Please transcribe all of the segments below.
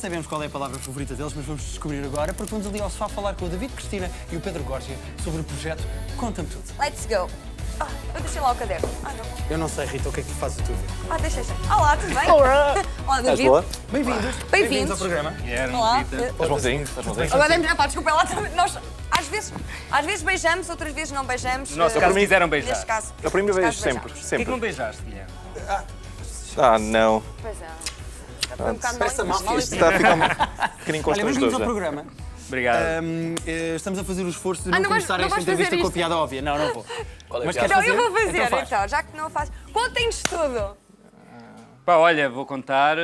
sabemos qual é a palavra favorita deles, mas vamos descobrir agora, porque vamos ali ao sofá falar com o David Cristina e o Pedro Górgia sobre o projeto Conta-me Tudo. Let's go. Eu deixei lá o caderno. Não. Eu não sei, Rita, o que é que tu fazes a tua vida? Deixa. Olá, tudo bem? Olá! Olá, Estás David. boa? Bem-vindos. Bem-vindos ao programa. Olá. Estás bonzinho? Estás bonzinho? Agora demos na parte, desculpa lá também. Nós, às vezes beijamos, outras vezes não beijamos. Nossa, para mim quiseram beijar. Neste caso. A primeira vez, neste caso, sempre. beijamos. Por que Sempre. não beijaste, Guilherme? Não. Pois é. Foi um bocado mal. Isto está a ficar um bocadinho Olha, bem-vindos constrangedor ao já. programa. Obrigado. Estamos a fazer o esforço de não não começar vais esta fazer entrevista com a isto? piada óbvia. Não vou. Qual é a Mas piada? queres Então eu vou fazer? fazer, Então faz. então, já que não faz. Contem-nos tudo. Pá, olha, vou contar,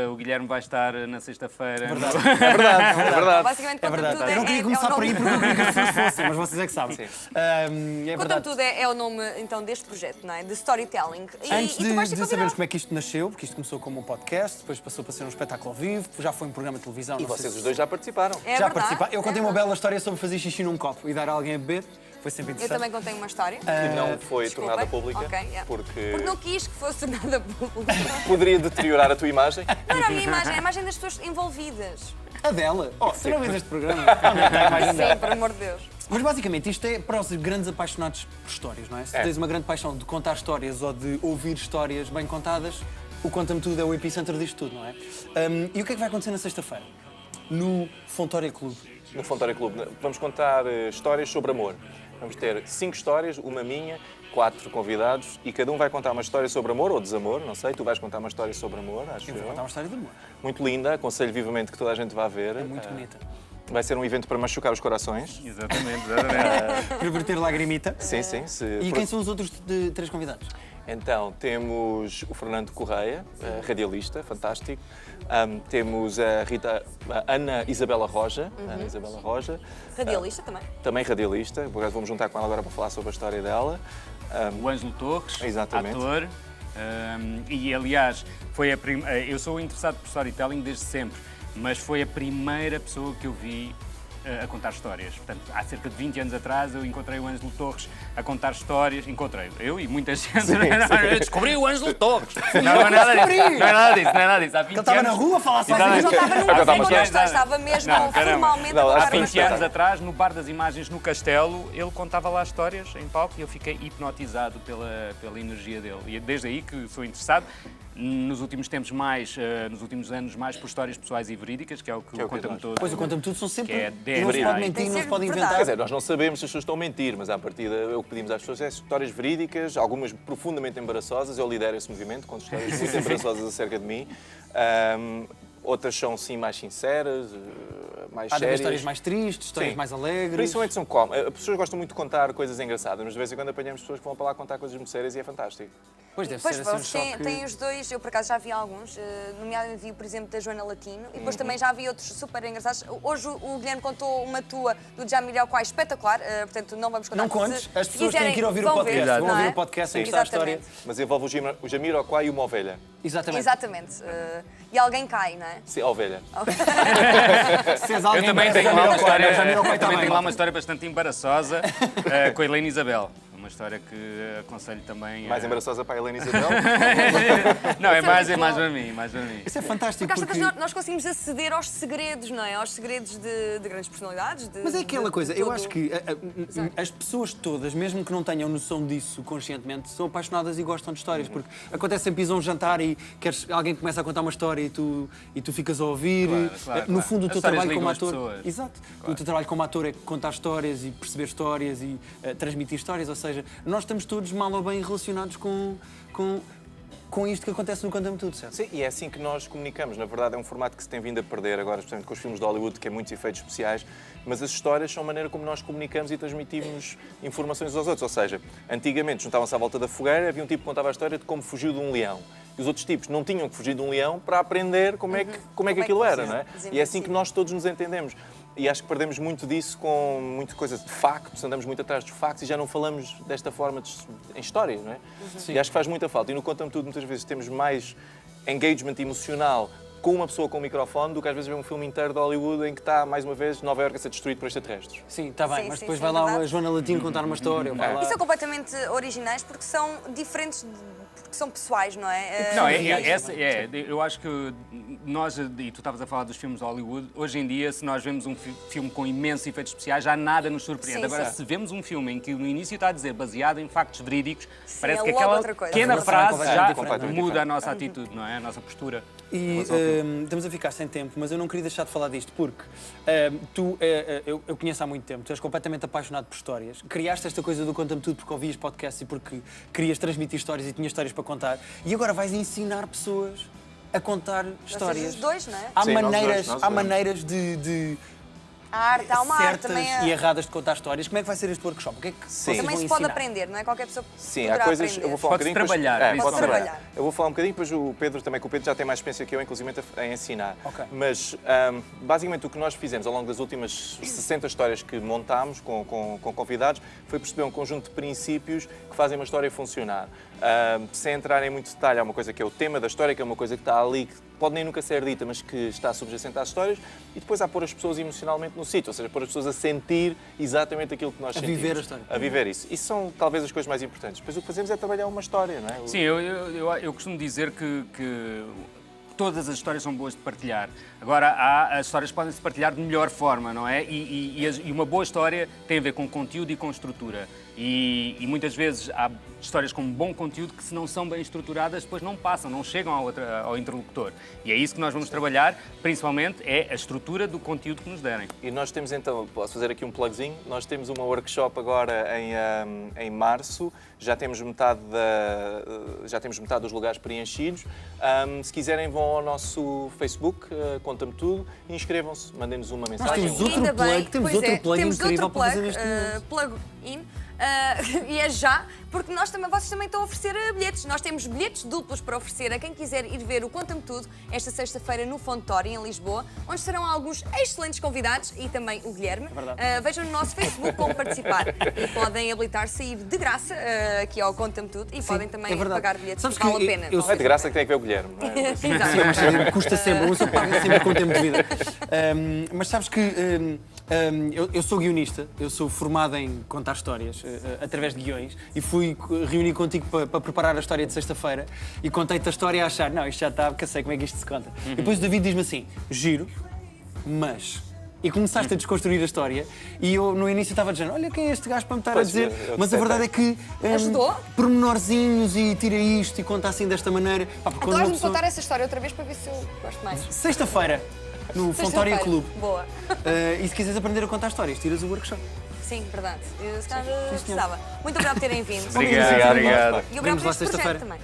o Guilherme vai estar na sexta-feira. É verdade. Basicamente, É conta-me verdade. tudo. Eu não queria começar por aí porque eu queria que as pessoas fossem, mas vocês é que sabem. É Conta-me verdade. tudo é o nome então deste projeto, não é? De storytelling. Antes e tu vais de ser sabermos convidado. como é que isto nasceu, porque isto começou como um podcast, depois passou para ser um espetáculo ao vivo, já foi um programa de televisão. E não sei vocês se- os dois já participaram. É já verdade, participaram. Eu contei é uma verdade. bela história sobre fazer xixi num copo e dar a alguém a beber. Foi sempre Eu interessante. também contei uma história. Que não foi Desculpa. tornada pública Ok, yeah. porque não quis que fosse tornada pública. poderia deteriorar a tua imagem. Não era a minha imagem, a imagem das pessoas envolvidas. A dela. Oh, tu não vês este programa? Onde é que está a imagem dela? Sim, por amor de Deus. Mas basicamente isto é para os grandes apaixonados por histórias, não é? Se É. tens uma grande paixão de contar histórias ou de ouvir histórias bem contadas, o Conta-me Tudo é o epicentro disto tudo, não é? E o que é que vai acontecer na sexta-feira? No Fontória Clube. No Fontória Clube vamos contar histórias sobre amor. Vamos ter 5 histórias, uma minha, 4 convidados e cada um vai contar uma história sobre amor ou desamor, não sei. Tu vais contar uma história sobre amor, acho Eu vou eu. contar uma história de amor. Muito linda, aconselho vivamente que toda a gente vá ver. É muito bonita. Vai ser um evento para machucar os corações. Exatamente. Para verter lagrimita. Sim, sim. E quem são os outros 3 convidados? Então, temos o Fernando Correia, radialista, fantástico. Temos a Ana Isabela Roja, Radialista também. também radialista. Por acaso vamos juntar com ela agora para falar sobre a história dela. O Ângelo Torres, Exatamente. ator. E, aliás, eu sou interessado por storytelling desde sempre, mas foi a primeira pessoa que eu vi a contar histórias. Portanto, há cerca de 20 anos atrás eu encontrei o Ângelo Torres a contar histórias. Encontrei eu e muita gente. Eu descobri o Ângelo Torres. Não é nada disso. Não é nada disso. Há 20 Ele estava na anos- rua a falar sozinho. Mas não estava num Eu contava contexto, histórias. estava mesmo Não, caramba. formalmente Não, a há contar Há uma 20 história. anos atrás, no Bar das Imagens, no Castelo, ele contava lá histórias em palco e eu fiquei hipnotizado pela energia dele. E é desde aí que sou interessado, nos últimos tempos nos últimos anos, mais por histórias pessoas e verídicas, que é o que é o o que Conta-me nós. Tudo. Pois o Conta-me Tudo são sempre... Que é não se verdade. pode mentir, Tem não que se ser pode verdade. inventar. Quer dizer, nós não sabemos se as pessoas estão a mentir, mas à partida o que pedimos às pessoas é histórias verídicas, algumas profundamente embaraçosas. Eu lidero esse movimento, conto histórias muito embaraçosas acerca de mim. Outras são, sim, mais sinceras, mais Há de haver sérias. histórias mais tristes, histórias Sim. mais alegres. Principalmente são como. As pessoas gostam muito de contar coisas engraçadas, mas de vez em quando apanhamos pessoas que vão para lá contar coisas muito sérias e é fantástico. Pois deve Pois, ser assim um vocês choque. têm os dois, eu por acaso já vi alguns, nomeadamente vi, por exemplo, da Joana Latino, e depois também já vi outros super engraçados. Hoje o Guilherme contou uma tua do Jamiroquai espetacular, portanto não vamos contar. Não porque contes, se as pessoas têm quiserem, que ir ouvir o vão podcast. ver, Vão não ouvir é? o podcast em que Sim. está a história. Exatamente. Mas envolve o Jamiroquai e uma ovelha. Exatamente. Exatamente. E alguém cai, não é? Sim, a ovelha. Se és Eu alguém também parece tenho lá uma Jamiroquai, história, Jamiroquai está também bem, tenho lá uma malta. história bastante embaraçosa com a Helena Isabel. Uma história que aconselho também. Mais embaraçosa para a Helena Isabel. Não, é mais muito para mim, mais para mim. Isso é fantástico Porque às porque... tantas nós conseguimos aceder aos segredos, não é? Aos segredos de grandes personalidades. Mas é aquela coisa, eu todo- acho que as pessoas todas, mesmo que não tenham noção disso conscientemente, são apaixonadas e gostam de histórias, porque acontece sempre ires a um jantar e alguém começa a contar uma história e tu ficas a ouvir. Claro, No claro. fundo, o As teu histórias trabalho como ligam as ator. pessoas. Exato. O teu trabalho como ator é contar histórias e perceber histórias e transmitir histórias, ou seja, nós estamos todos mal ou bem relacionados com isto que acontece no Conta-me Tudo, certo? Sim, e é assim que nós comunicamos. Na verdade, é um formato que se tem vindo a perder agora, especialmente com os filmes de Hollywood, que é muitos efeitos especiais, mas as histórias são a maneira como nós comunicamos e transmitimos informações aos outros. Ou seja, antigamente juntavam-se à volta da fogueira, havia um tipo que contava a história de como fugiu de um leão. E os outros tipos não tinham que fugir de um leão para aprender como é que aquilo era, não é? E é assim que nós todos nos entendemos. E acho que perdemos muito disso com muita coisa de factos, andamos muito atrás dos factos e já não falamos desta forma em história, não é? E acho que faz muita falta. E no Conta-me Tudo, muitas vezes, temos mais engagement emocional com uma pessoa com um microfone do que às vezes ver um filme inteiro de Hollywood em que está, mais uma vez, Nova Iorque a ser destruído por extraterrestres. Sim, está bem, Sim, mas sim, depois sim, vai é lá verdade. a Joana Latino contar uma história. Vai lá... E são completamente originais porque são diferentes, porque são pessoais, não é? Não, eu acho que nós, e tu estavas a falar dos filmes de Hollywood, hoje em dia, se nós vemos um filme com imensos efeitos especiais, já nada nos surpreende. Sim, Agora, sim. se vemos um filme em que no início está a dizer baseado em factos verídicos, parece é que logo aquela outra coisa. pequena É frase completamente já diferente. muda a nossa atitude, não é? A nossa postura. E estamos a ficar sem tempo, mas eu não queria deixar de falar disto porque eu conheço há muito tempo, tu és completamente apaixonado por histórias. Criaste esta coisa do Conta-me Tudo porque ouvias podcasts e porque querias transmitir histórias e tinhas histórias para contar. E agora vais ensinar pessoas a contar histórias. Os dois, não é? Há Sim, nós maneiras, dois. há maneiras de A arte, há uma arte certas também. e erradas de contar histórias. Como é que vai ser este workshop? O que é que vocês Também vão se pode ensinar? aprender, não é? Qualquer pessoa Sim, poderá há coisas. aprender. Eu vou falar um Pode-se bocadinho. trabalhar, Depois, pode-se trabalhar. Eu vou falar um bocadinho, depois o Pedro também, que o Pedro já tem mais experiência que eu, inclusive a ensinar. Ok. Mas, basicamente, o que nós fizemos ao longo das últimas 60 histórias que montámos com convidados foi perceber um conjunto de princípios que fazem uma história funcionar. Sem entrar em muito detalhe, há uma coisa que é o tema da história, que é uma coisa que está ali, que pode nem nunca ser dita, mas que está subjacente às histórias, e depois há pôr as pessoas emocionalmente no sítio, ou seja, pôr as pessoas a sentir exatamente aquilo que nós sentimos. viver a história. A viver isso. Isso são talvez as coisas mais importantes. Depois o que fazemos é trabalhar uma história, não é? Sim, eu costumo dizer que todas as histórias são boas de partilhar. Agora, as histórias podem se partilhar de melhor forma, não é? E uma boa história tem a ver com conteúdo e com estrutura. E muitas vezes há histórias com bom conteúdo que, se não são bem estruturadas, depois não passam, não chegam ao interlocutor. E é isso que nós vamos trabalhar, principalmente, é a estrutura do conteúdo que nos derem. E nós temos então, posso fazer aqui um plugzinho, nós temos uma workshop agora em março, já temos metade dos lugares preenchidos. Se quiserem, vão ao nosso Facebook, Conta-me Tudo, e inscrevam-se, mandem-nos uma Nós mensagem. temos outro Ainda bem, plug, temos pois outro plug temos incrível outro para fazer plug, neste momento. plug-in. E é já, porque vocês também estão a oferecer bilhetes. Nós temos bilhetes duplos para oferecer a quem quiser ir ver o Conta-me Tudo esta sexta-feira no Fontório, em Lisboa, onde estarão alguns excelentes convidados e também o Guilherme. Vejam no nosso Facebook como participar e podem habilitar-se a ir de graça aqui ao Conta-me Tudo e podem também pagar bilhetes, Sabes vale que a pena. Não é de graça que tem que ver o Guilherme. Não é? Exato. Custa sempre, uma pessoa paga sempre com o tempo de vida. Mas sabes que eu sou guionista, eu sou formado em contar histórias através de guiões e fui reunir contigo para preparar a história de sexta-feira e contei-te a história a achar, não, isto já está, porque eu sei como é que isto se conta. E depois o David diz-me assim, giro, mas... E começaste a desconstruir a história e eu no início estava dizendo, olha quem é este gajo para me estar a Pois, dizer, eu mas a verdade é que Ajudou? pormenorzinhos e tira isto e conta assim desta maneira. Pá, porque Então quando uma vais-me pessoa- contar essa história outra vez para ver se eu gosto mais. Sexta-feira, no Fontória Sexta-feira. Clube. Boa. E se quiseres aprender a contar histórias, tiras o workshop. Sim, verdade. Eu se calhar precisava. Muito obrigado por terem vindo. Obrigado. E obrigado Vemos por lá este projeto sexta-feira. também.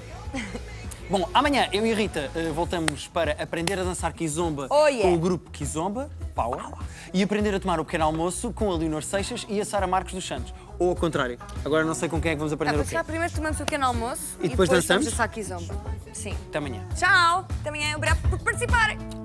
Bom, amanhã eu e a Rita voltamos para aprender a dançar Kizomba Oh, yeah. com o grupo Kizomba, Power, e aprender a tomar o pequeno almoço com a Leonor Seixas e a Sara Marques dos Santos. Ou ao contrário. Agora não sei com quem é que vamos aprender o quê. Primeiro tomamos o pequeno almoço E depois dançamos? vamos a Kizomba. Sim. Até amanhã. Tchau. Até amanhã. Obrigado por participarem.